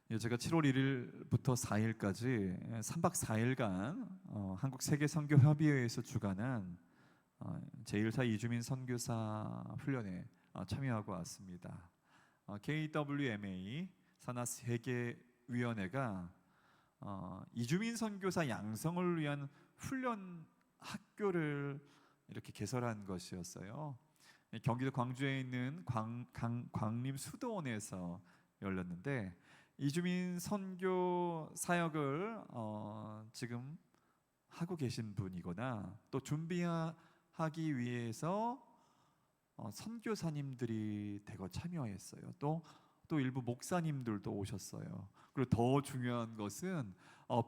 제가 7월 1일부터 4일까지 3박 4일간 한국 세계 선교 협의회에서 주관한 제1사 이주민 선교사 훈련에 참여하고 왔습니다. KWMA 산하 세계위원회가 이주민 선교사 양성을 위한 훈련 학교를 이렇게 개설한 것이었어요. 경기도 광주에 있는 광림 수도원에서 열렸는데, 이주민 선교 사역을 지금 하고 계신 분이거나 또 준비하기 위해서 선교사님들이 대거 참여했어요. 또 일부 목사님들도 오셨어요. 그리고 더 중요한 것은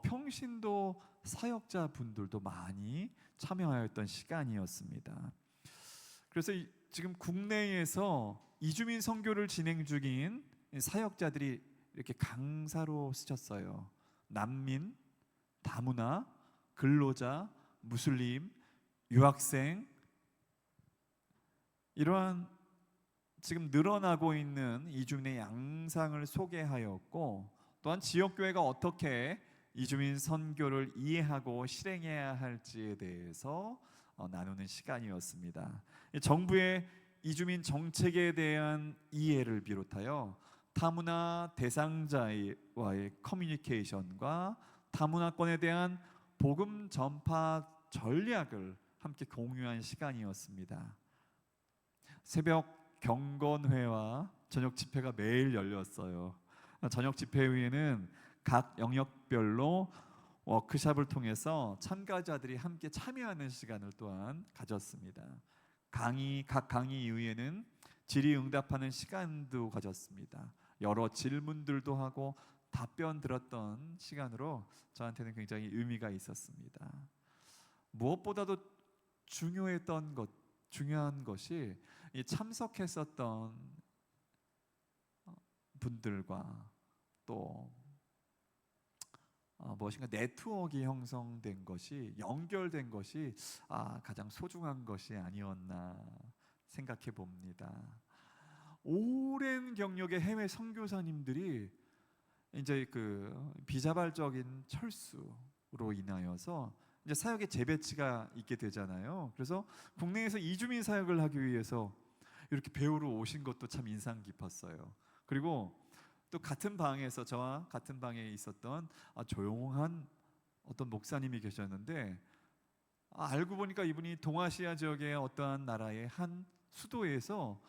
평신도 사역자 분들도 많이 참여하였던 시간이었습니다. 그래서 지금 국내에서 이주민 선교를 진행 중인 사역자들이 이렇게 강사로 쓰셨어요. 난민, 다문화, 근로자, 무슬림, 유학생, 이러한 지금 늘어나고 있는 이주민의 양상을 소개하였고, 또한 지역교회가 어떻게 이주민 선교를 이해하고 실행해야 할지에 대해서 나누는 시간이었습니다. 정부의 이주민 정책에 대한 이해를 비롯하여 타문화 대상자와의 커뮤니케이션과 타문화권에 대한 복음 전파 전략을 함께 공유한 시간이었습니다. 새벽 경건회와 저녁 집회가 매일 열렸어요. 저녁 집회 후에는 각 영역별로 워크숍을 통해서 참가자들이 함께 참여하는 시간을 또한 가졌습니다. 각 강의 이후에는 질의응답하는 시간도 가졌습니다. 여러 질문들도 하고 답변 들었던 시간으로 저한테는 굉장히 의미가 있었습니다. 무엇보다도 중요한 것이 이 참석했었던 분들과 또 무엇인가 네트워크가 형성된 것이, 연결된 것이 가장 소중한 것이 아니었나 생각해 봅니다. 오랜 경력의 해외 선교사님들이 이제 그 비자발적인 철수로 인하여서 이제 사역의 재배치가 있게 되잖아요. 그래서 국내에서 이주민 사역을 하기 위해서 이렇게 배우러 오신 것도 참 인상 깊었어요. 그리고 또 같은 방에서 저와 같은 방에 있었던 조용한 어떤 목사님이 계셨는데, 알고 보니까 이분이 동아시아 지역의 어떠한 나라의 한 수도에서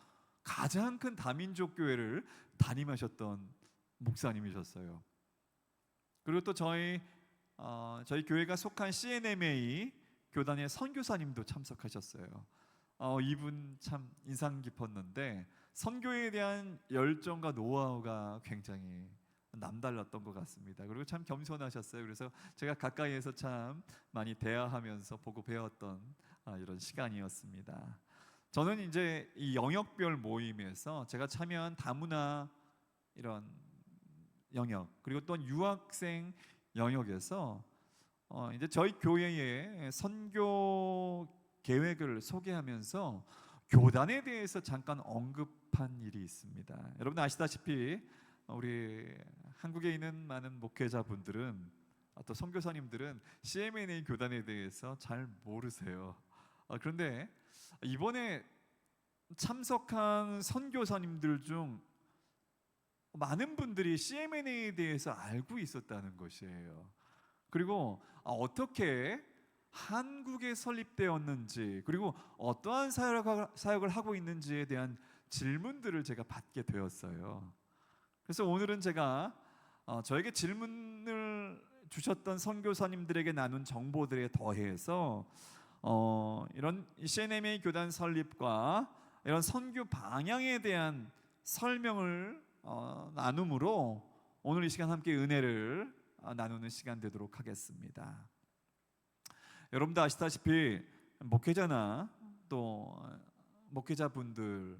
가장 큰 다민족 교회를 담임하셨던 목사님이셨어요. 그리고 또 저희 교회가 속한 CNMA 교단의 선교사님도 참석하셨어요. 이분 참 인상 깊었는데, 선교에 대한 열정과 노하우가 굉장히 남달랐던 것 같습니다. 그리고 참 겸손하셨어요. 그래서 제가 가까이에서 참 많이 대화하면서 보고 배웠던 이런 시간이었습니다. 저는 이제 이 영역별 모임에서 제가 참여한 다문화 이런 영역, 그리고 또 유학생 영역에서 이제 저희 교회의 선교 계획을 소개하면서 교단에 대해서 잠깐 언급한 일이 있습니다. 여러분 아시다시피 우리 한국에 있는 많은 목회자분들은, 또 선교사님들은 CMNA 교단에 대해서 잘 모르세요. 그런데 이번에 참석한 선교사님들 중 많은 분들이 CMNA에 대해서 알고 있었다는 것이에요. 그리고 어떻게 한국에 설립되었는지, 그리고 어떠한 사역을 하고 있는지에 대한 질문들을 제가 받게 되었어요. 그래서 오늘은 제가 저에게 질문을 주셨던 선교사님들에게 나눈 정보들에 더해서 이런 CNMA 교단 설립과 이런 선교 방향에 대한 설명을 나눔으로 오늘 이 시간 함께 은혜를 나누는 시간 되도록 하겠습니다. 여러분도 아시다시피 목회자나 또 목회자분들,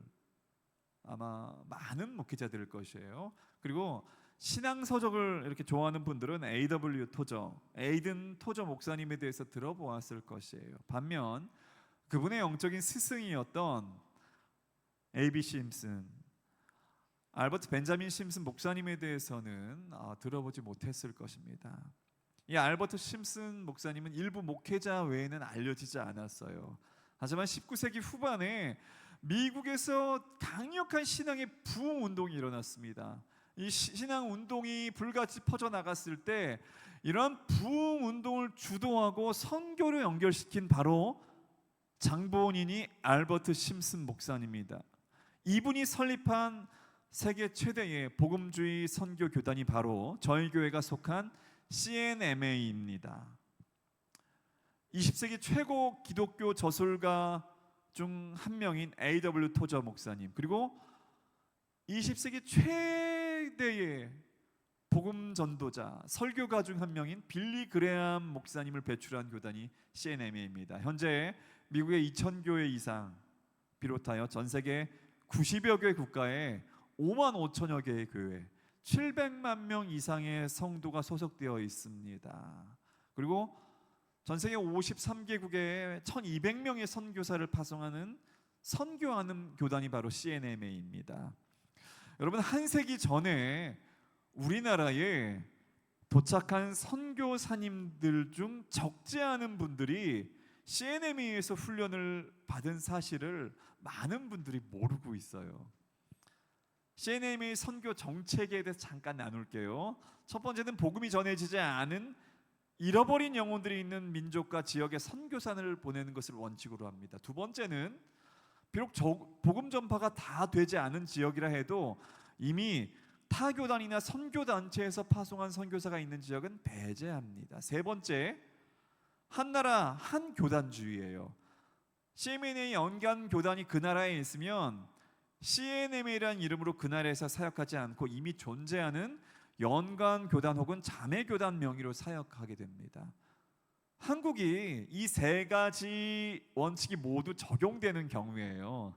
아마 많은 목회자들일 것이에요. 그리고 신앙서적을 이렇게 좋아하는 분들은 A.W. 토저, 에이든 토저 목사님에 대해서 들어보았을 것이에요. 반면 그분의 영적인 스승이었던 A.B. 심슨, 알버트 벤자민 심슨 목사님에 대해서는 들어보지 못했을 것입니다. 이 알버트 심슨 목사님은 일부 목회자 외에는 알려지지 않았어요. 하지만 19세기 후반에 미국에서 강력한 신앙의 부흥 운동이 일어났습니다. 이 신앙 운동이 불같이 퍼져나갔을 때 이런 부흥 운동을 주도하고 선교를 연결시킨 바로 장본인이 알버트 심슨 목사님입니다. 이분이 설립한 세계 최대의 복음주의 선교 교단이 바로 저희 교회가 속한 CNMA입니다. 20세기 최고 기독교 저술가 중 한 명인 A.W. 토저 목사님, 그리고 20세기 최대의 복음 전도자, 설교가 중 한 명인 빌리 그레암 목사님을 배출한 교단이 CNMA입니다. 현재 미국의 2,000교회 이상 비롯하여 전 세계 90여 개 국가에 5만 5천여 개의 교회, 700만 명 이상의 성도가 소속되어 있습니다. 그리고 전 세계 53개국에 1,200명의 선교사를 파송하는 선교하는 교단이 바로 CNMA입니다. 여러분, 한 세기 전에 우리나라에 도착한 선교사님들 중 적지 않은 분들이 CNMA에서 훈련을 받은 사실을 많은 분들이 모르고 있어요. CNMA 선교 정책에 대해서 잠깐 나눌게요. 첫 번째는 복음이 전해지지 않은 잃어버린 영혼들이 있는 민족과 지역에 선교사를 보내는 것을 원칙으로 합니다. 두 번째는 비록 복음 전파가 다 되지 않은 지역이라 해도 이미 타 교단이나 선교 단체에서 파송한 선교사가 있는 지역은 배제합니다. 세 번째, 한 나라 한 교단주의예요. CNMA 연간 교단이 그 나라에 있으면 CNMA라는 이름으로 그 나라에서 사역하지 않고 이미 존재하는 연간 교단 혹은 자매 교단 명의로 사역하게 됩니다. 한국이 이 세 가지 원칙이 모두 적용되는 경우에요.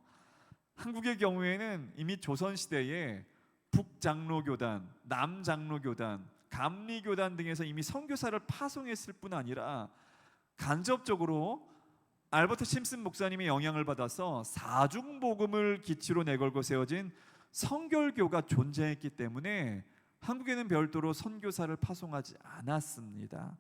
한국의 경우에는 이미 조선시대에 북장로교단, 남장로교단, 감리교단 등에서 이미 선교사를 파송했을 뿐 아니라 간접적으로 알버트 심슨 목사님의 영향을 받아서 사중복음을 기치로 내걸고 세워진 성결교가 존재했기 때문에 한국에는 별도로 선교사를 파송하지 않았습니다.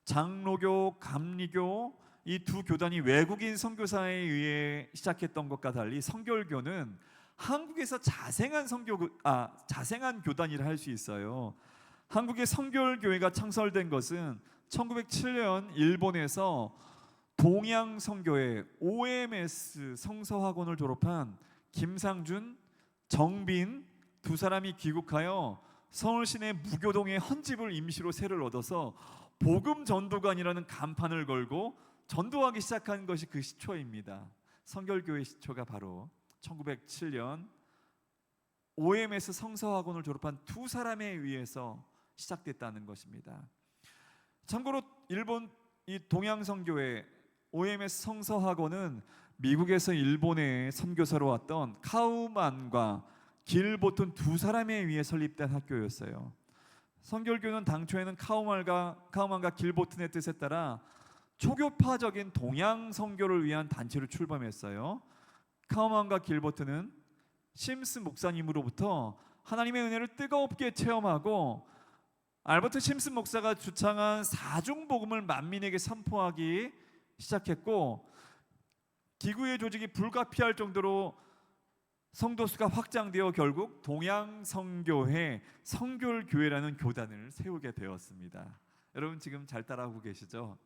장로교, 감리교 이 두 교단이 외국인 선교사에 의해 시작했던 것과 달리 성결교는 한국에서 자생한 교단이라 할 수 있어요. 한국의 성결교회가 창설된 것은 1907년 일본에서 동양성교회 OMS 성서학원을 졸업한 김상준, 정빈 두 사람이 귀국하여 서울 시내 무교동에 헌집을 임시로 세를 얻어서 복음 전도관이라는 간판을 걸고 전도하기 시작한 것이 그 시초입니다. 성결교회 시초가 바로 1907년 OMS 성서학원을 졸업한 두 사람에 의해서 시작됐다는 것입니다. 참고로 일본 이 동양성교회 OMS 성서학원은 미국에서 일본에 선교사로 왔던 카우만과 길보튼 두 사람에 의해 설립된 학교였어요. 성결교는 당초에는 카우만과 길보튼의 뜻에 따라 초교파적인 동양 선교를 위한 단체로 출범했어요. 카우만과 길보튼은 심슨 목사님으로부터 하나님의 은혜를 뜨겁게 체험하고 알버트 심슨 목사가 주창한 사중복음을 만민에게 선포하기 시작했고, 기구의 조직이 불가피할 정도로 성도 수가 확장되어 결국 동양성교회 성결교회라는 교단을 세우게 되었습니다. 여러분 지금 잘 따라오고 계시죠?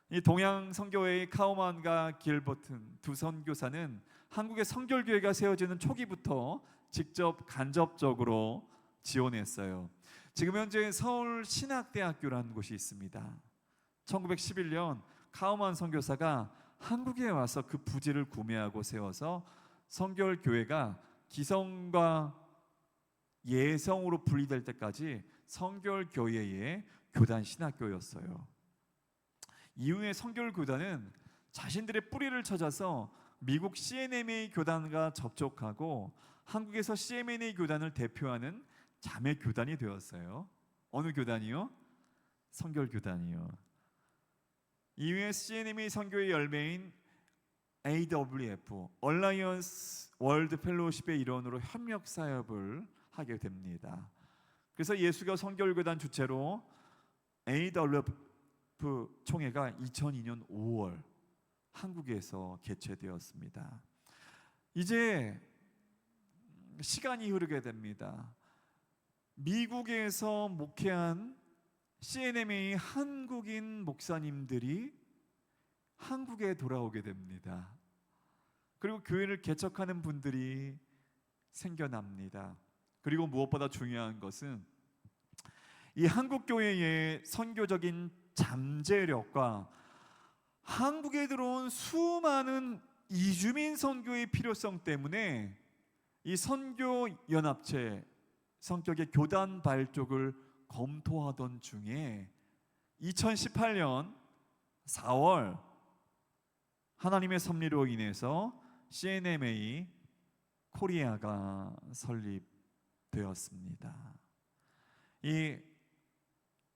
이 동양성교회의 카우만과 길버튼 두 선교사는 한국의 성결교회가 세워지는 초기부터 직접 간접적으로 지원했어요. 지금 현재 서울신학대학교라는 곳이 있습니다. 1911년 카우만 선교사가 한국에 와서 그 부지를 구매하고 세워서 성결교회가 기성과 예성으로 분리될 때까지 성결교회의 교단 신학교였어요. 이후에 성결교단은 자신들의 뿌리를 찾아서 미국 CNMA 교단과 접촉하고 한국에서 CNMA 교단을 대표하는 자매 교단이 되었어요. 어느 교단이요? 성결교단이요. 이후에 CNMA 선교의 열매인 AWF 얼라이언스 월드 펠로우십의 일원으로 협력 사역을 하게 됩니다. 그래서 예수교 선교교단 주최로 AWF 총회가 2002년 5월 한국에서 개최되었습니다. 이제 시간이 흐르게 됩니다. 미국에서 목회한 CNMA 한국인 목사님들이 한국에 돌아오게 됩니다. 그리고 교회를 개척하는 분들이 생겨납니다. 그리고 무엇보다 중요한 것은 이 한국 교회의 선교적인 잠재력과 한국에 들어온 수많은 이주민 선교의 필요성 때문에 이 선교 연합체 성격의 교단 발족을 검토하던 중에 2018년 4월 하나님의 섭리로 인해서 CNMA 코리아가 설립되었습니다. 이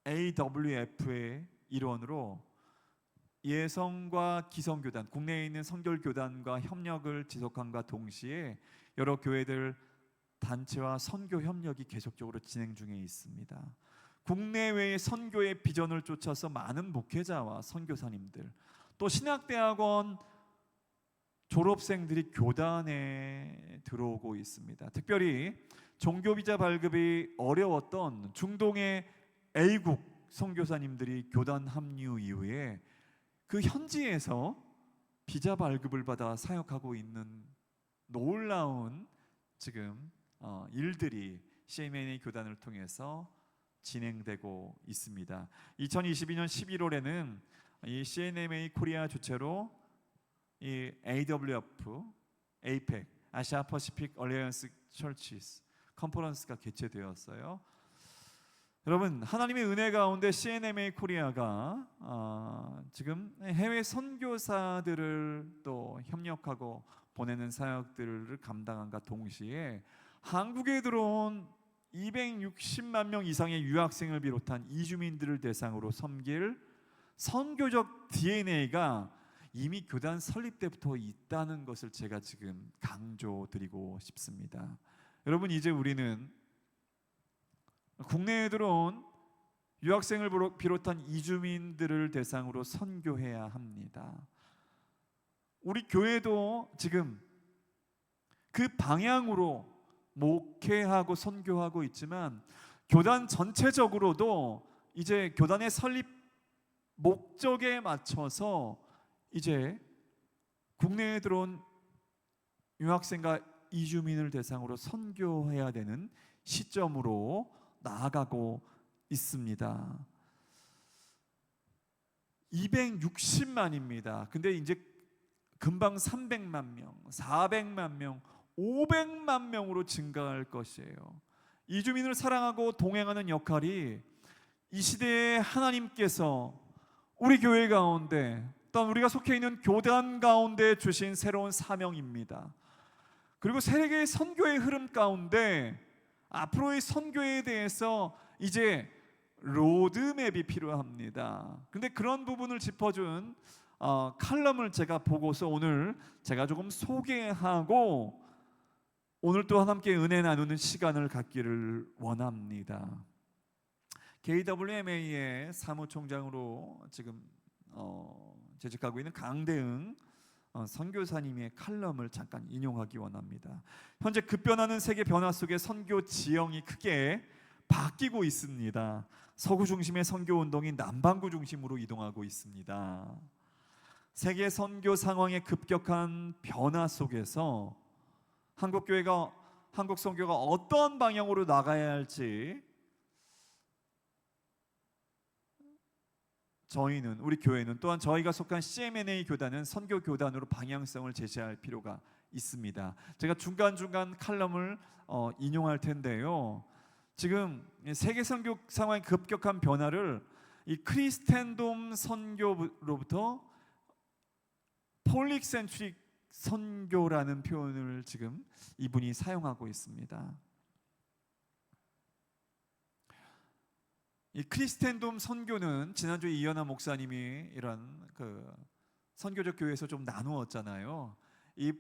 AWF의 일원으로 예성과 기성교단, 국내에 있는 선결교단과 협력을 지속함과 동시에 여러 교회들 단체와 선교 협력이 계속적으로 진행 중에 있습니다. 국내외의 선교의 비전을 쫓아서 많은 목회자와 선교사님들, 또 신학대학원 졸업생들이 교단에 들어오고 있습니다. 특별히 종교비자 발급이 어려웠던 중동의 A국 선교사님들이 교단 합류 이후에 그 현지에서 비자 발급을 받아 사역하고 있는 놀라운 지금 일들이 CNMA 교단을 통해서 진행되고 있습니다. 2022년 11월에는 이 CNMA 코리아 주최로 이 AWF, APEC, 아시아 퍼시픽 얼리언스 처치스 컨퍼런스가 개최되었어요. 여러분, 하나님의 은혜 가운데 CNMA 코리아가 지금 해외 선교사들을 또 협력하고 보내는 사역들을 감당함과 동시에 한국에 들어온 260만 명 이상의 유학생을 비롯한 이주민들을 대상으로 섬길 선교적 DNA가 이미 교단 설립 때부터 있다는 것을 제가 지금 강조드리고 싶습니다. 여러분, 이제 우리는 국내에 들어온 유학생을 비롯한 이주민들을 대상으로 선교해야 합니다. 우리 교회도 지금 그 방향으로 목회하고 선교하고 있지만 교단 전체적으로도 이제 교단의 설립 목적에 맞춰서 이제 국내에 들어온 유학생과 이주민을 대상으로 선교해야 되는 시점으로 나아가고 있습니다. 260만입니다. 근데 이제 금방 300만 명, 400만 명, 500만 명으로 증가할 것이에요. 이주민을 사랑하고 동행하는 역할이 이 시대에 하나님께서 우리 교회 가운데 또한 우리가 속해 있는 교단 가운데 주신 새로운 사명입니다. 그리고 세계의 선교의 흐름 가운데 앞으로의 선교에 대해서 이제 로드맵이 필요합니다. 근데 그런 부분을 짚어준 칼럼을 제가 보고서 오늘 제가 조금 소개하고 오늘 또한 함께 은혜 나누는 시간을 갖기를 원합니다. KWMA의 사무총장으로 지금 재직하고 있는 강대응 선교사님의 칼럼을 잠깐 인용하기 원합니다. 현재 급변하는 세계 변화 속에 선교 지형이 크게 바뀌고 있습니다. 서구 중심의 선교 운동이 남반구 중심으로 이동하고 있습니다. 세계 선교 상황의 급격한 변화 속에서 한국 선교가 어떤 방향으로 나가야 할지 우리 교회는 또한 저희가 속한 CMNA 교단은 선교 교단으로 방향성을 제시할 필요가 있습니다. 제가 중간중간 칼럼을 인용할 텐데요. 지금 세계 선교 상황의 급격한 변화를 이 크리스텐돔 선교로부터 폴릭센트릭 선교라는 표현을 지금 이분이 사용하고 있습니다. 이 크리스텐돔 선교는 지난주에 이현아 목사님이 이런 선교적 교회에서 좀 나누었잖아요. 이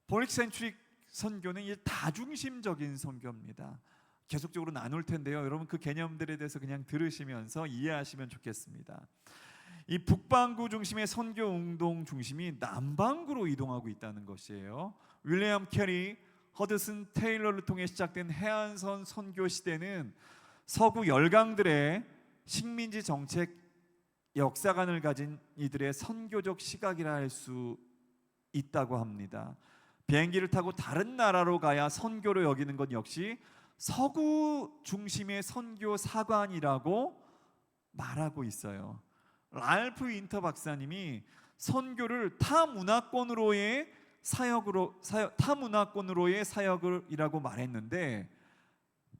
폴릭센트릭 선교는 이 다중심적인 선교입니다. 계속적으로 나눌 텐데요. 여러분 그 개념들에 대해서 그냥 들으시면서 이해하시면 좋겠습니다. 이 북반구 중심의 선교 운동 중심이 남반구로 이동하고 있다는 것이에요. 윌리엄 캐리, 허드슨 테일러를 통해 시작된 해안선 선교 시대는 서구 열강들의 식민지 정책 역사관을 가진 이들의 선교적 시각이라 할 수 있다고 합니다. 비행기를 타고 다른 나라로 가야 선교로 여기는 것 역시 서구 중심의 선교 사관이라고 말하고 있어요. 랄프 윈터 박사님이 선교를 타문화권으로의 사역이라고 말했는데,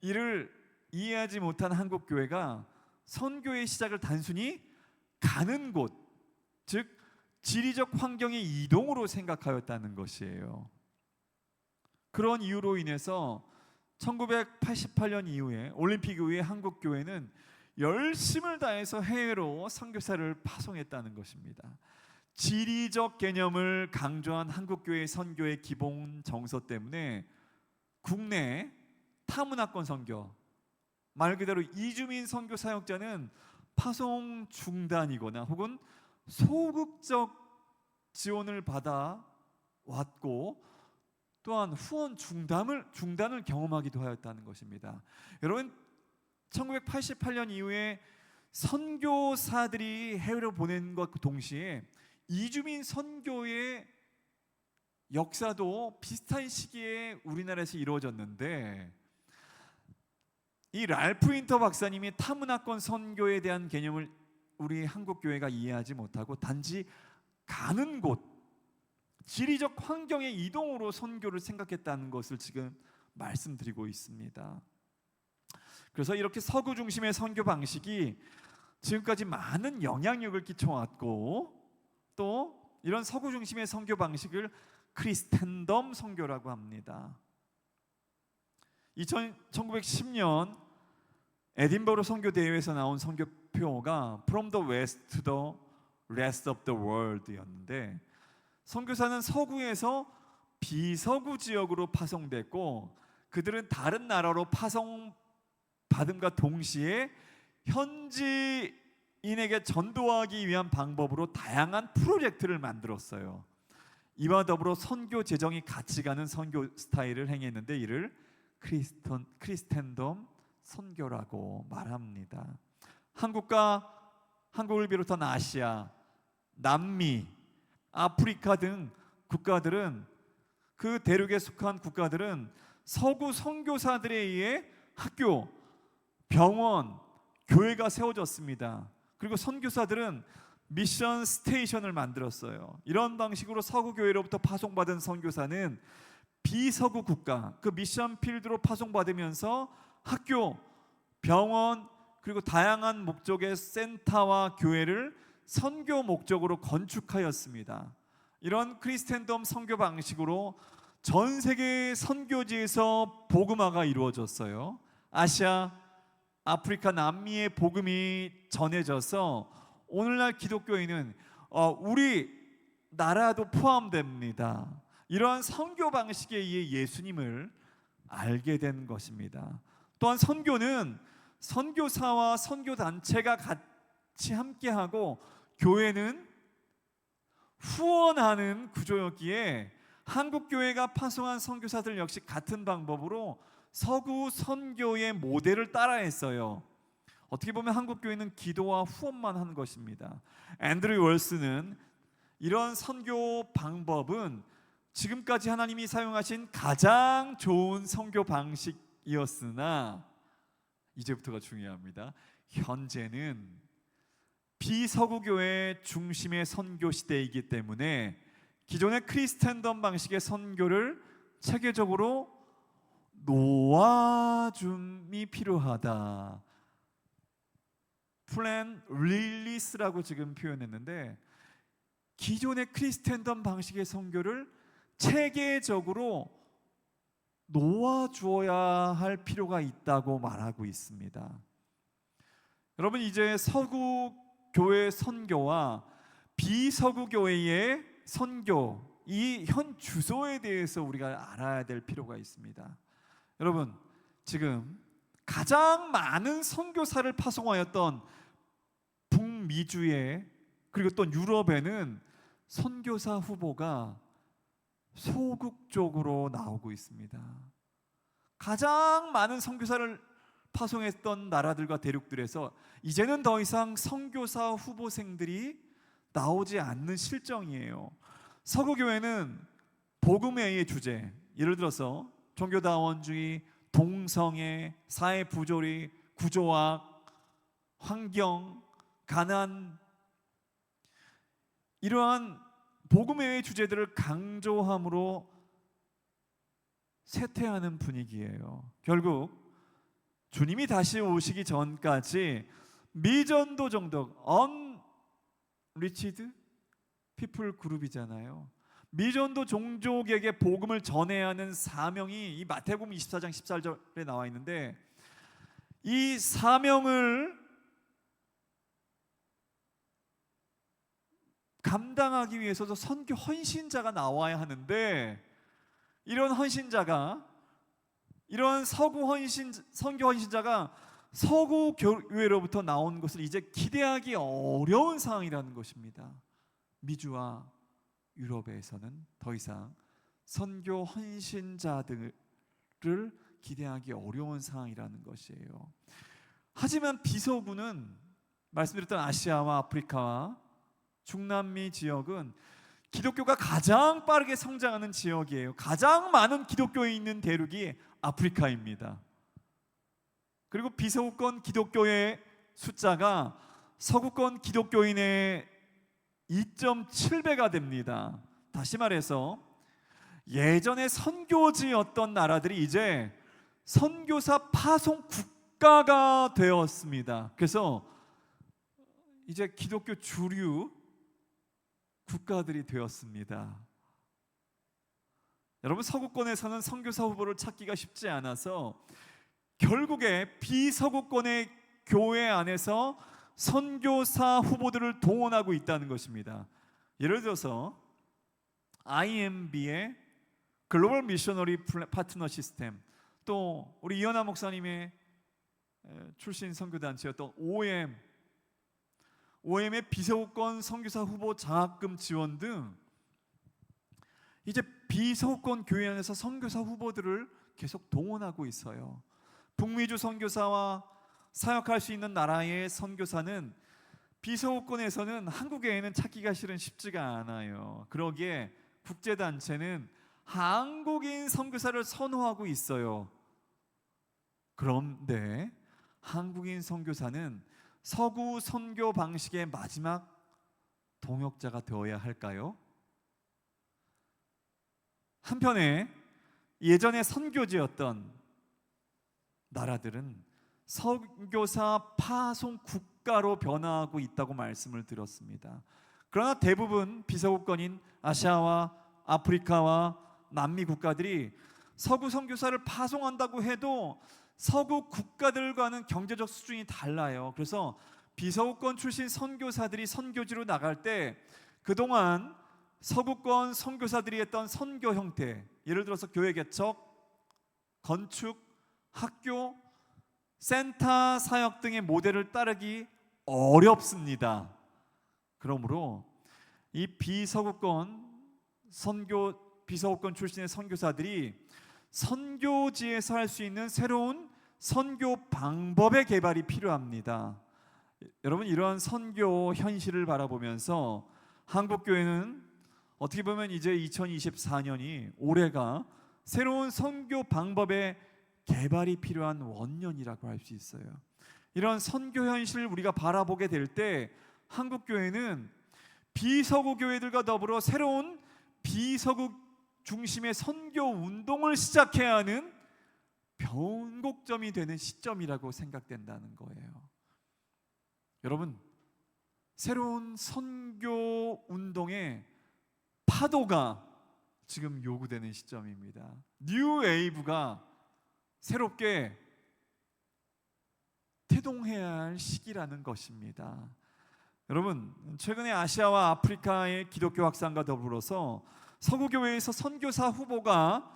이를 이해하지 못한 한국 교회가 선교의 시작을 단순히 가는 곳, 즉 지리적 환경의 이동으로 생각하였다는 것이에요. 그런 이유로 인해서 1988년 이후에 올림픽 이후에 한국 교회는 열심을 다해서 해외로 선교사를 파송했다는 것입니다. 지리적 개념을 강조한 한국 교회 선교의 기본 정서 때문에 국내 타문화권 선교, 말 그대로 이주민 선교 사역자는 파송 중단이거나 혹은 소극적 지원을 받아 왔고, 또한 후원 중단을 경험하기도 하였다는 것입니다. 여러분 1988년 이후에 선교사들이 해외로 보낸 것과 동시에 이주민 선교의 역사도 비슷한 시기에 우리나라에서 이루어졌는데, 이 랄프 윈터 박사님이 타문화권 선교에 대한 개념을 우리 한국 교회가 이해하지 못하고 단지 가는 곳, 지리적 환경의 이동으로 선교를 생각했다는 것을 지금 말씀드리고 있습니다. 그래서 이렇게 서구 중심의 선교 방식이 지금까지 많은 영향력을 끼쳐왔고, 또 이런 서구 중심의 선교 방식을 크리스텐덤 선교라고 합니다. 1910년 에딘버러 선교 대회에서 나온 선교표가 From the West to the Rest of the World였는데, 선교사는 서구에서 비서구 지역으로 파송됐고, 그들은 다른 나라로 파송받음과 동시에 현지인에게 전도하기 위한 방법으로 다양한 프로젝트를 만들었어요. 이와 더불어 선교 재정이 같이 가는 선교 스타일을 행했는데, 이를 크리스텐덤 선교라고 말합니다. 한국을 비롯한 아시아, 남미, 아프리카 등 국가들은, 그 대륙에 속한 국가들은 서구 선교사들에 의해 학교, 병원, 교회가 세워졌습니다. 그리고 선교사들은 미션 스테이션을 만들었어요. 이런 방식으로 서구 교회로부터 파송받은 선교사는 비서구 국가, 그 미션 필드로 파송받으면서 학교, 병원, 그리고 다양한 목적의 센터와 교회를 선교 목적으로 건축하였습니다. 이런 크리스텐덤 선교 방식으로 전 세계 선교지에서 복음화가 이루어졌어요. 아시아, 아프리카, 남미의 복음이 전해져서 오늘날 기독교인은 우리 나라도 포함됩니다. 이러한 선교 방식에 의해 예수님을 알게 된 것입니다. 또한 선교는 선교사와 선교단체가 같이 함께하고, 교회는 후원하는 구조였기에 한국교회가 파송한 선교사들 역시 같은 방법으로 서구 선교의 모델을 따라했어요. 어떻게 보면 한국교회는 기도와 후원만 한 것입니다. 앤드류 월스는 이런 선교 방법은 지금까지 하나님이 사용하신 가장 좋은 선교 방식이었으나, 이제부터가 중요합니다. 현재는 비서구 교회 중심의 선교 시대이기 때문에 기존의 크리스텐덤 방식의 선교를 체계적으로 놓아줌이 필요하다. 플랜 릴리스라고 지금 표현했는데, 기존의 크리스텐덤 방식의 선교를 체계적으로 놓아주어야 할 필요가 있다고 말하고 있습니다. 여러분, 이제 서구 교회 선교와 비서구 교회의 선교, 이 현 주소에 대해서 우리가 알아야 될 필요가 있습니다. 여러분, 지금 가장 많은 선교사를 파송하였던 북미주에, 그리고 또 유럽에는 선교사 후보가 소국 쪽으로 나오고 있습니다. 가장 많은 선교사를 파송했던 나라들과 대륙들에서 이제는 더 이상 선교사 후보생들이 나오지 않는 실정이에요. 서구교회는 복음의 주제, 예를 들어서 종교다원주의, 동성애, 사회부조리, 구조학, 환경, 가난, 이러한 복음의 주제들을 강조함으로 쇠퇴하는 분위기예요. 결국 주님이 다시 오시기 전까지 미전도 정도 unreached people 그룹이잖아요. 미전도 종족에게 복음을 전해야 하는 사명이 이 마태복음 24장 14절에 나와 있는데, 이 사명을 감당하기 위해서도 선교 헌신자가 나와야 하는데, 이런 헌신자가, 이런 선교 헌신자가 서구 교회로부터 나온 것을 이제 기대하기 어려운 상황이라는 것입니다. 미주와 유럽에서는 더 이상 선교 헌신자들을 기대하기 어려운 상황이라는 것이에요. 하지만 비서구는 말씀드렸던 아시아와 아프리카와 중남미 지역은 기독교가 가장 빠르게 성장하는 지역이에요. 가장 많은 기독교에 있는 대륙이 아프리카입니다. 그리고 비서구권 기독교의 숫자가 서구권 기독교인의 2.7배가 됩니다. 다시 말해서 예전에 선교지였던 나라들이 이제 선교사 파송 국가가 되었습니다. 그래서 이제 기독교 주류 국가들이 되었습니다. 여러분, 서구권에서는 선교사 후보를 찾기가 쉽지 않아서 결국에 비서구권의 교회 안에서 선교사 후보들을 동원하고 있다는 것입니다. 예를 들어서 IMB의 글로벌 미셔너리 파트너 시스템, 또 우리 이현아 목사님의 출신 선교단체였던 OM의 비서구권 선교사 후보 장학금 지원 등 이제 비서구권 교회 안에서 선교사 후보들을 계속 동원하고 있어요. 북미주 선교사와 사역할 수 있는 나라의 선교사는 비서구권에서는 한국에는 찾기가 실은 쉽지가 않아요. 그러기에 국제단체는 한국인 선교사를 선호하고 있어요. 그런데 한국인 선교사는 서구 선교 방식의 마지막 동역자가 되어야 할까요? 한편에 예전에 선교지였던 나라들은 선교사 파송 국가로 변화하고 있다고 말씀을 드렸습니다. 그러나 대부분 비서구권인 아시아와 아프리카와 남미 국가들이 서구 선교사를 파송한다고 해도 서구 국가들과는 경제적 수준이 달라요. 그래서 비서구권 출신 선교사들이 선교지로 나갈 때 그동안 서구권 선교사들이 했던 선교 형태, 예를 들어서 교회 개척, 건축, 학교, 센터 사역 등의 모델을 따르기 어렵습니다. 그러므로 이 비서구권 출신의 선교사들이 선교지에서 할 수 있는 새로운 선교 방법의 개발이 필요합니다. 여러분, 이러한 선교 현실을 바라보면서 한국교회는 어떻게 보면 이제 2024년이 올해가 새로운 선교 방법의 개발이 필요한 원년이라고 할 수 있어요. 이런 선교 현실을 우리가 바라보게 될 때 한국교회는 비서구 교회들과 더불어 새로운 비서구 중심의 선교 운동을 시작해야 하는 변곡점이 되는 시점이라고 생각된다는 거예요. 여러분, 새로운 선교 운동의 파도가 지금 요구되는 시점입니다. 뉴 웨이브가 새롭게 태동해야 할 시기라는 것입니다. 여러분, 최근에 아시아와 아프리카의 기독교 확산과 더불어서 서구 교회에서 선교사 후보가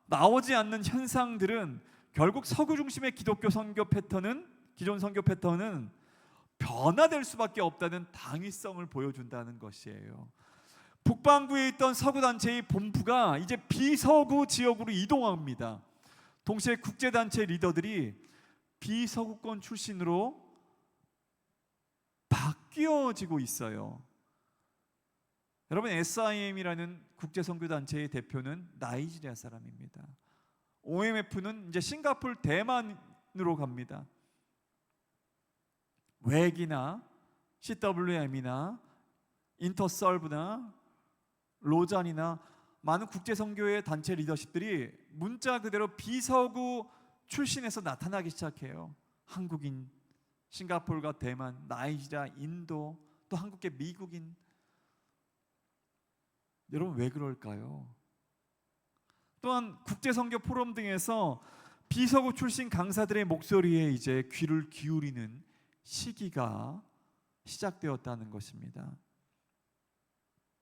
나오지 않는 현상들은 결국 서구 중심의 기독교 선교 패턴은, 기존 선교 패턴은 변화될 수밖에 없다는 당위성을 보여준다는 것이에요. 북반구에 있던 서구 단체의 본부가 이제 비서구 지역으로 이동합니다. 동시에 국제 단체 리더들이 비서구권 출신으로 바뀌어지고 있어요. 여러분, SIM이라는 국제 선교 단체의 대표는 나이지리아 사람입니다. OMF는 이제 싱가포르, 대만으로 갑니다. 웩이나 CWM이나 인터설브나 로잔이나 많은 국제 선교의 단체 리더십들이 문자 그대로 비서구 출신에서 나타나기 시작해요. 한국인, 싱가포르과 대만, 나이지리아, 인도, 또 한국계 미국인. 여러분, 왜 그럴까요? 또한 국제 선교 포럼 등에서 비서구 출신 강사들의 목소리에 이제 귀를 기울이는 시기가 시작되었다는 것입니다.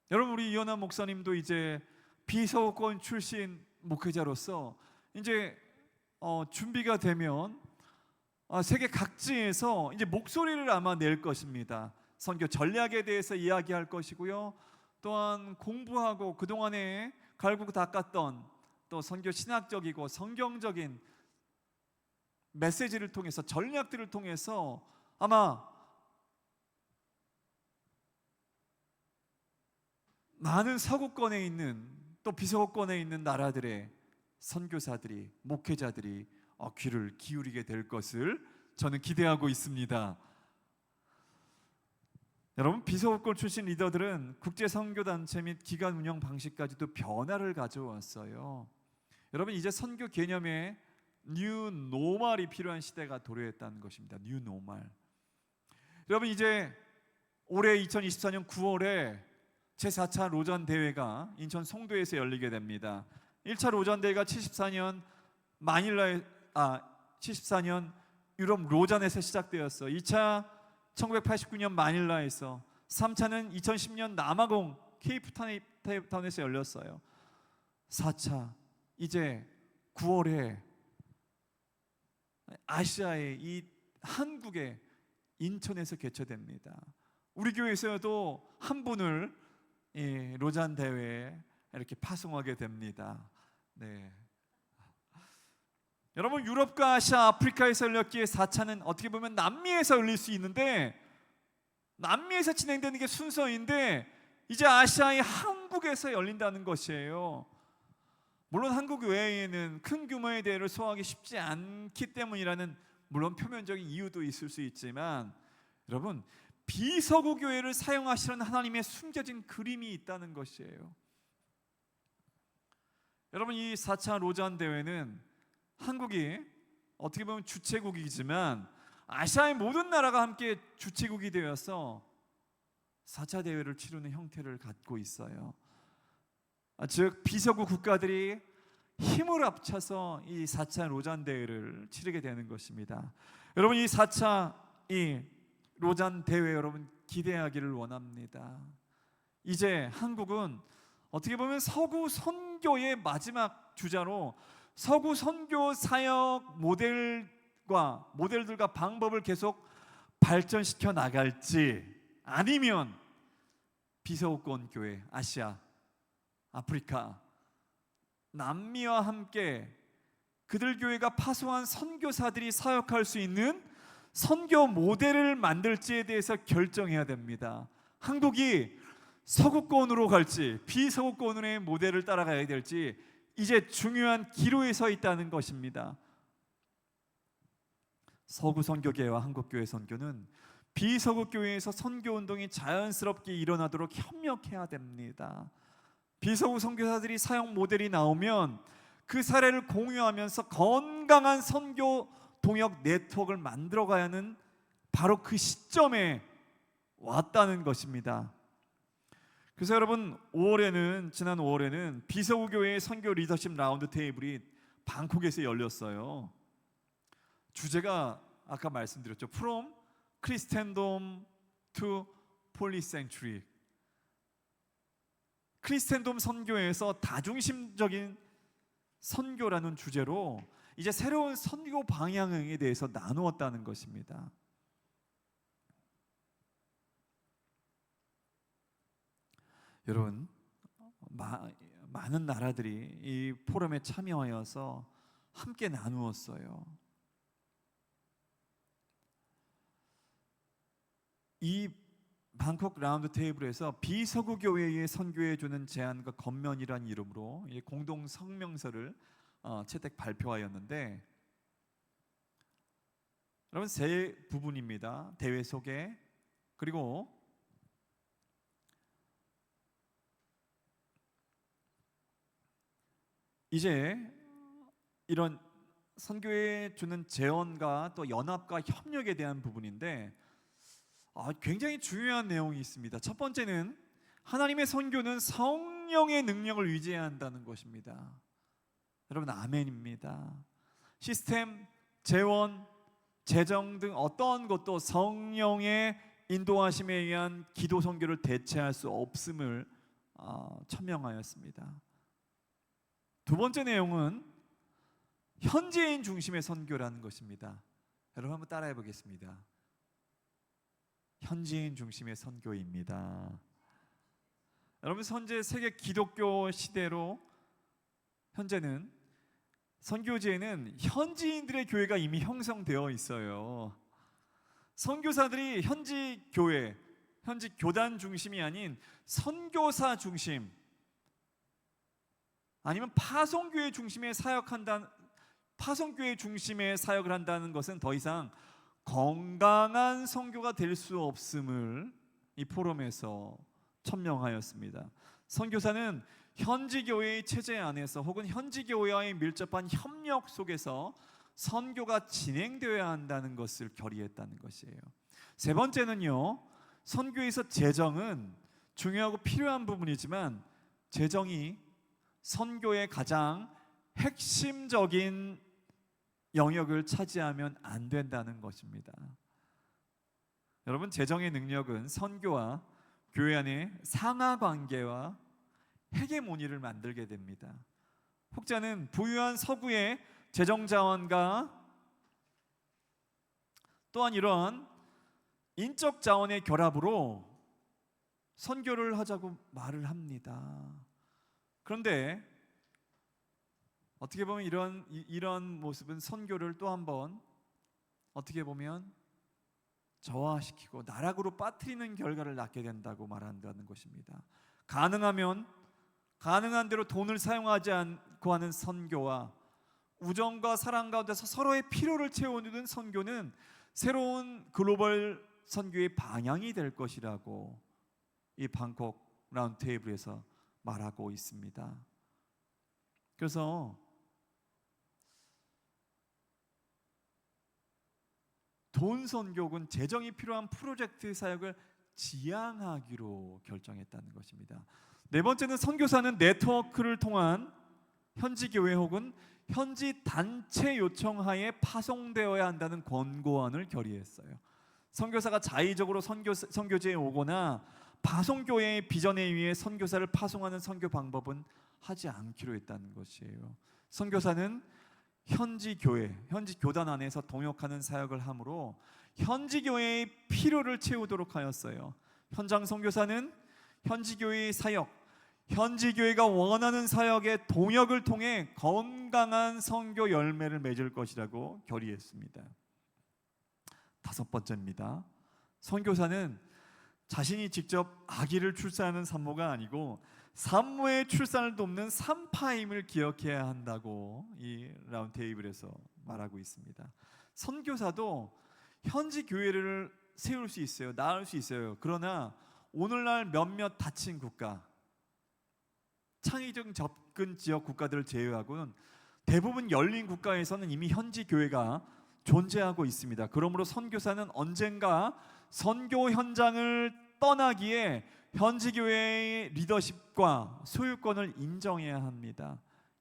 여러분, 우리 이현아 목사님도 이제 비서구권 출신 목회자로서 이제 준비가 되면 세계 각지에서 이제 목소리를 아마 낼 것입니다. 선교 전략에 대해서 이야기할 것이고요. 또한 공부하고 그동안에 갈고 닦았던 또 선교 신학적이고 성경적인 메시지를 통해서, 전략들을 통해서 아마 많은 서구권에 있는 또 비서구권에 있는 나라들의 선교사들이, 목회자들이 귀를 기울이게 될 것을 저는 기대하고 있습니다. 여러분, 비서구권 출신 리더들은 국제 선교 단체 및 기관 운영 방식까지도 변화를 가져왔어요. 여러분, 이제 선교 개념에 뉴 노멀이 필요한 시대가 도래했다는 것입니다. 뉴 노멀. 여러분, 이제 올해 2024년 9월에 제4차 로잔 대회가 인천 송도에서 열리게 됩니다. 1차 로잔 대회가 74년 유럽 로잔에서 시작되었어. 2차 1989년 마닐라에서, 3차는 2010년 남아공 케이프타운에서 열렸어요. 4차 이제 9월에 아시아의 이 한국의 인천에서 개최됩니다. 우리 교회에서도 한 분을 로잔 대회에 이렇게 파송하게 됩니다. 네. 여러분, 유럽과 아시아, 아프리카에서 열렸기에 4차는 어떻게 보면 남미에서 열릴 수 있는데, 남미에서 진행되는 게 순서인데 이제 아시아의 한국에서 열린다는 것이에요. 물론 한국 외에는 큰 규모의 대회를 소화하기 쉽지 않기 때문이라는, 물론 표면적인 이유도 있을 수 있지만, 여러분, 비서구 교회를 사용하시는 하나님의 숨겨진 그림이 있다는 것이에요. 여러분, 이 4차 로잔 대회는 한국이 어떻게 보면 주최국이지만 아시아의 모든 나라가 함께 주최국이 되어서 4차 대회를 치르는 형태를 갖고 있어요. 즉, 비서구 국가들이 힘을 합쳐서 이 4차 로잔 대회를 치르게 되는 것입니다. 여러분, 이 4차 로잔 대회 여러분 기대하기를 원합니다. 이제 한국은 어떻게 보면 서구 선교의 마지막 주자로 서구 선교 사역 모델들과 방법을 계속 발전시켜 나갈지, 아니면 비서구권 교회, 아시아, 아프리카, 남미와 함께 그들 교회가 파송한 선교사들이 사역할 수 있는 선교 모델을 만들지에 대해서 결정해야 됩니다. 한국이 서구권으로 갈지 비서구권의 모델을 따라가야 될지 이제 중요한 기로에 서 있다는 것입니다. 서구 선교계와 한국교회 선교는 비서구 교회에서 선교 운동이 자연스럽게 일어나도록 협력해야 됩니다. 비서구 선교사들이 사용 모델이 나오면 그 사례를 공유하면서 건강한 선교 동역 네트워크를 만들어가야 하는 바로 그 시점에 왔다는 것입니다. 그래서 여러분, 지난 5월에는 비서구 교회의 선교 리더십 라운드 테이블이 방콕에서 열렸어요. 주제가 아까 말씀드렸죠. From Christendom to 폴리센트릭, 크리스텐돔 선교에서 다중심적인 선교라는 주제로 이제 새로운 선교 방향에 대해서 나누었다는 것입니다. 여러분, 많은 나라들이 이 포럼에 참여하여서 함께 나누었어요. 이 방콕 라운드 테이블에서 비서구 교회에 선교해 주는 제안과 겉면이란 이름으로 공동 성명서를 채택 발표하였는데, 여러분 세 부분입니다. 대회 소개, 그리고 이제 이런 선교에 주는 재원과 또 연합과 협력에 대한 부분인데 굉장히 중요한 내용이 있습니다. 첫 번째는 하나님의 선교는 성령의 능력을 의지해야 한다는 것입니다. 여러분 아멘입니다. 시스템, 재원, 재정 등 어떤 것도 성령의 인도하심에 의한 기도 선교를 대체할 수 없음을 천명하였습니다. 두 번째 내용은 현지인 중심의 선교라는 것입니다. 여러분 한번 따라해 보겠습니다. 현지인 중심의 선교입니다. 여러분 현재 세계 기독교 시대로 현재는 선교지에는 현지인들의 교회가 이미 형성되어 있어요. 선교사들이 현지 교회, 현지 교단 중심이 아닌 선교사 중심, 아니면 파송교회 중심의 파송교회 중심의 사역을 한다는 것은 더 이상 건강한 선교가 될 수 없음을 이 포럼에서 천명하였습니다. 선교사는 현지 교회의 체제 안에서 혹은 현지 교회와의 밀접한 협력 속에서 선교가 진행되어야 한다는 것을 결의했다는 것이에요. 세 번째는요, 선교에서 재정은 중요하고 필요한 부분이지만 재정이 선교의 가장 핵심적인 영역을 차지하면 안 된다는 것입니다. 여러분 재정의 능력은 선교와 교회 안의 상하 관계와 헤게모니를 만들게 됩니다. 혹자는 부유한 서구의 재정 자원과 또한 이러한 인적 자원의 결합으로 선교를 하자고 말을 합니다. 그런데 어떻게 보면 이런 모습은 선교를 또 한번 어떻게 보면 저하시키고 나락으로 빠뜨리는 결과를 낳게 된다고 말한다는 것입니다. 가능한 대로 돈을 사용하지 않고 하는 선교와 우정과 사랑 가운데서 서로의 필요를 채워주는 선교는 새로운 글로벌 선교의 방향이 될 것이라고 이 방콕 라운드 테이블에서 말하고 있습니다. 그래서 돈 선교군 재정이 필요한 프로젝트 사역을 지향하기로 결정했다는 것입니다. 네 번째는 선교사는 네트워크를 통한 현지 교회 혹은 현지 단체 요청하에 파송되어야 한다는 권고안을 결의했어요. 선교사가 자의적으로 선교지에 오거나 파송교회의 비전에 의해 선교사를 파송하는 선교 방법은 하지 않기로 했다는 것이에요. 선교사는 현지 교회, 현지 교단 안에서 동역하는 사역을 하므로 현지 교회의 필요를 채우도록 하였어요. 현장 선교사는 현지 교회의 사역, 현지 교회가 원하는 사역의 동역을 통해 건강한 선교 열매를 맺을 것이라고 결의했습니다. 다섯 번째입니다. 선교사는 자신이 직접 아기를 출산하는 산모가 아니고 산모의 출산을 돕는 산파임을 기억해야 한다고 이 라운드 테이블에서 말하고 있습니다. 선교사도 현지 교회를 세울 수 있어요. 낳을 수 있어요. 그러나 오늘날 몇몇 닫힌 국가, 창의적 접근 지역 국가들을 제외하고는 대부분 열린 국가에서는 이미 현지 교회가 존재하고 있습니다. 그러므로 선교사는 언젠가 선교 현장을 떠나기에 현지 교회의 리더십과 소유권을 인정해야 합니다.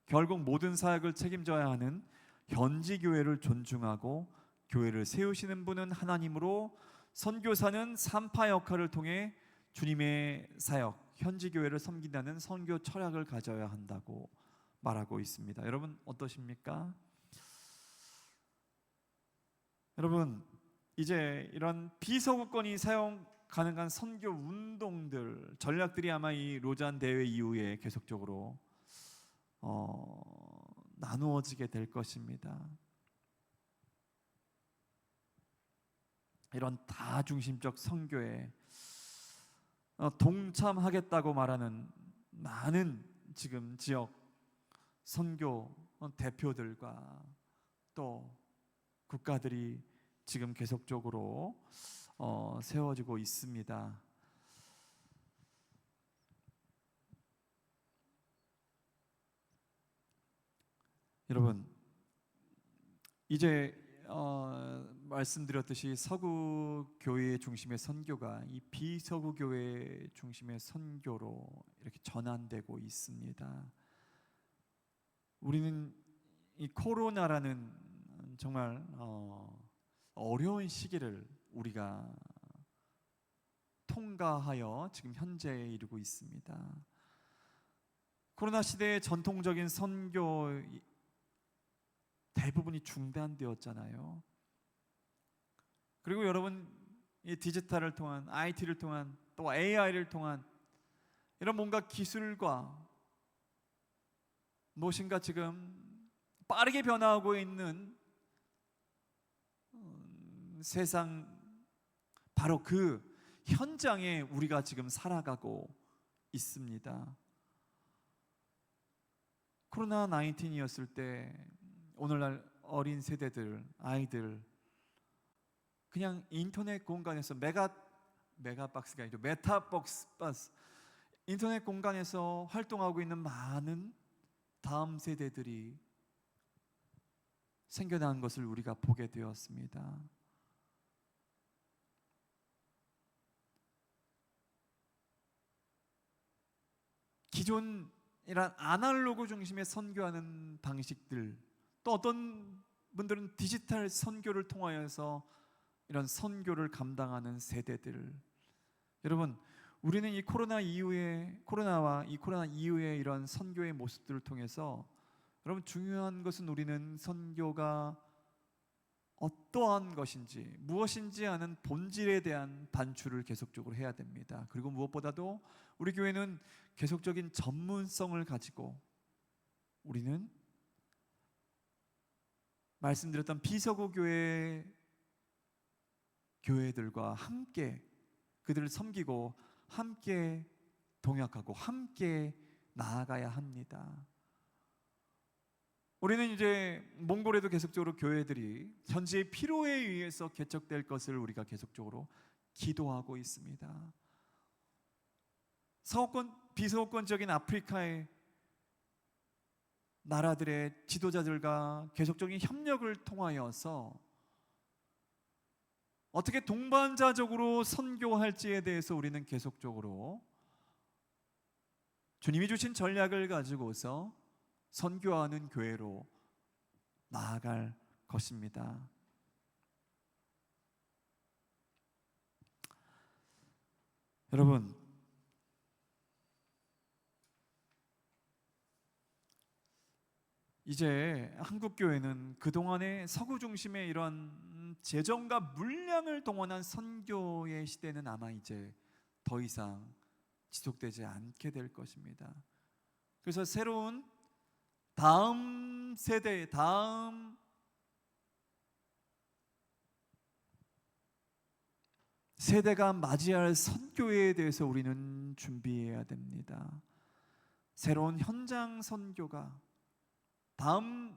결국 모든 사역을 책임져야 하는 현지 교회를 존중하고 교회를 세우시는 분은 하나님으로 선교사는 산파 역할을 통해 주님의 사역, 현지 교회를 섬긴다는 선교 철학을 가져야 한다고 말하고 있습니다. 여러분 어떠십니까? 여러분 이제 이런 비서구권이 사용 가능한 선교 운동들, 전략들이 아마 이 로잔 대회 이후에 계속적으로 나누어지게 될 것입니다. 이런 다중심적 선교에 동참하겠다고 말하는 많은 지금 지역 선교 대표들과 또 국가들이 지금 계속적으로 세워지고 있습니다. 여러분 이제 말씀드렸듯이 서구 교회 중심의 선교가 이 비서구 교회 중심의 선교로 이렇게 전환되고 있습니다. 우리는 이 코로나라는 정말 어려운 시기를 우리가 통과하여 지금 현재에 이르고 있습니다. 코로나 시대의 전통적인 선교 대부분이 중단되었잖아요. 그리고 여러분 이 디지털을 통한 IT를 통한 또 AI를 통한 이런 뭔가 기술과 무엇인가 지금 빠르게 변화하고 있는 세상, 바로 그 현장에 우리가 지금 살아가고 있습니다. 코로나 19이었을 때 오늘날 어린 세대들, 아이들 그냥 인터넷 공간에서 메가박스가 아니죠, 메타박스 인터넷 공간에서 활동하고 있는 많은 다음 세대들이 생겨난 것을 우리가 보게 되었습니다. 기존 이런 아날로그 중심의 선교하는 방식들, 또 어떤 분들은 디지털 선교를 통하여서 이런 선교를 감당하는 세대들, 여러분 우리는 이 코로나와 이 코로나 이후에 이런 선교의 모습들을 통해서 여러분 중요한 것은 우리는 선교가 어떠한 것인지 무엇인지 아는 본질에 대한 반추를 계속적으로 해야 됩니다. 그리고 무엇보다도 우리 교회는 계속적인 전문성을 가지고 우리는 말씀드렸던 비서구 교회들과 함께 그들을 섬기고 함께 동역하고 함께 나아가야 합니다. 우리는 이제 몽골에도 계속적으로 교회들이 현지의 필요에 의해서 개척될 것을 우리가 계속적으로 기도하고 있습니다. 비서구권적인 아프리카의 나라들의 지도자들과 계속적인 협력을 통하여서 어떻게 동반자적으로 선교할지에 대해서 우리는 계속적으로 주님이 주신 전략을 가지고서 선교하는 교회로 나아갈 것입니다. 여러분, 이제 한국 교회는 그동안의 서구 중심의 이런 재정과 물량을 동원한 선교의 시대는 아마 이제 더 이상 지속되지 않게 될 것입니다. 그래서 새로운 다음 세대, 다음 세대가 맞이할 선교에 대해서 우리는 준비해야 됩니다. 새로운 현장 선교가, 다음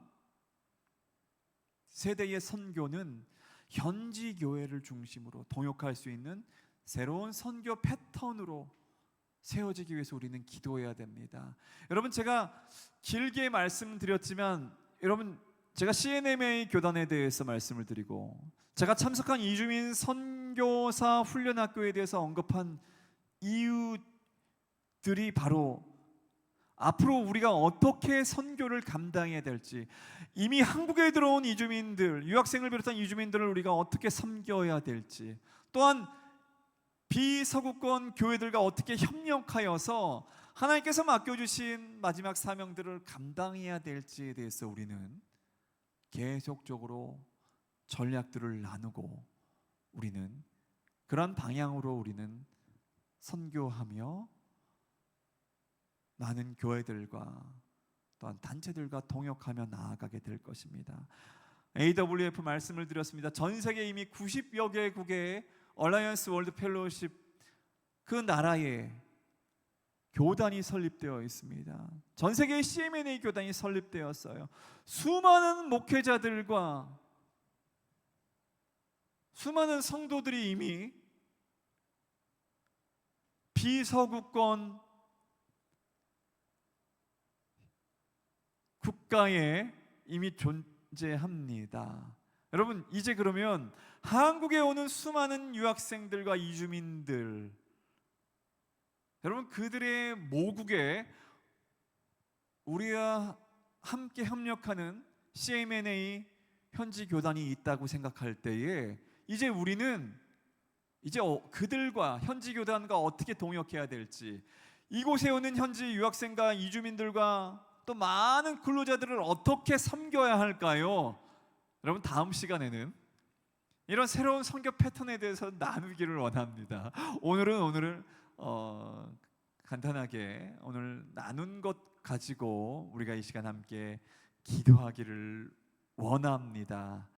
세대의 선교는 현지 교회를 중심으로 동역할 수 있는 새로운 선교 패턴으로 세워지기 위해서 우리는 기도해야 됩니다. 여러분, 제가 길게 말씀드렸지만 여러분, 제가 CNMA 교단에 대해서 말씀을 드리고 제가 참석한 이주민 선교사 훈련학교에 대해서 언급한 이유들이 바로 앞으로 우리가 어떻게 선교를 감당해야 될지, 이미 한국에 들어온 이주민들, 유학생을 비롯한 이주민들을 우리가 어떻게 섬겨야 될지, 또한 비서구권 교회들과 어떻게 협력하여서 하나님께서 맡겨주신 마지막 사명들을 감당해야 될지에 대해서 우리는 계속적으로 전략들을 나누고, 우리는 그런 방향으로 우리는 선교하며 많은 교회들과 또한 단체들과 동역하며 나아가게 될 것입니다. AWF 말씀을 드렸습니다. 전 세계 이미 90여 개국의 얼라이언스 월드 펠로우십, 그 나라에 교단이 설립되어 있습니다. 전 세계의 CMNA 교단이 설립되었어요. 수많은 목회자들과 수많은 성도들이 이미 비서구권 국가에 이미 존재합니다. 여러분, 이제 그러면 한국에 오는 수많은 유학생들과 이주민들, 여러분, 그들의 모국에 우리와 함께 협력하는 CMNA 현지 교단이 있다고 생각할 때에 이제 우리는 그들과 현지 교단과 어떻게 동역해야 될지, 이곳에 오는 현지 유학생과 이주민들과 또 많은 근로자들을 어떻게 섬겨야 할까요? 여러분, 다음 시간에는 이런 새로운 선교 패턴에 대해서 나누기를 원합니다. 오늘은 간단하게 오늘 나눈 것 가지고 우리가 이 시간 함께 기도하기를 원합니다.